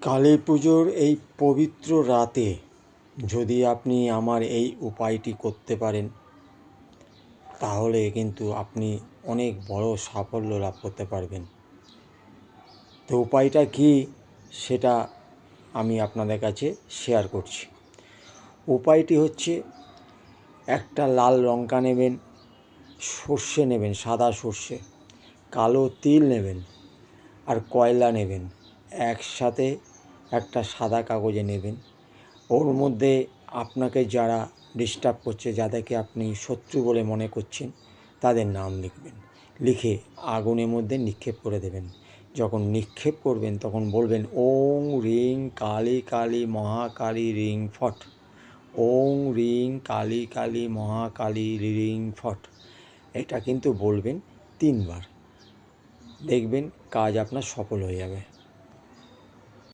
কালী পুজোর এই পবিত্র রাতে যদি আপনি আমার এই উপায়টি করতে পারেন তাহলে কিন্তু আপনি অনেক বড় সাফল্য লাভ করতে পারবেন। তো উপায়টা কি সেটা আমি আপনাদের কাছে শেয়ার করছি। উপায়টি হচ্ছে, একটা লাল লঙ্কা নেবেন, সর্ষে নেবেন, সাদা সর্ষে, কালো তিল নেবেন আর কয়লা নেবেন। একসাথে একটা সাদা কাগজে নেবেন। ওর মধ্যে আপনাকে যারা ডিস্টার্ব করছে, যাদেরকে আপনি শত্রু বলে মনে করছেন, তাদের নাম লিখবেন। লিখে আগুনের মধ্যে নিক্ষেপ করে দেবেন। যখন নিক্ষেপ করবেন তখন বলবেন, ওং রিং কালী কালী মহাকালী রিং ফট। ওং রিং কালী কালী মহাকালী রিং ফট। এটা কিন্তু বলবেন 3 বার। দেখবেন কাজ আপনার সফল হয়ে যাবে।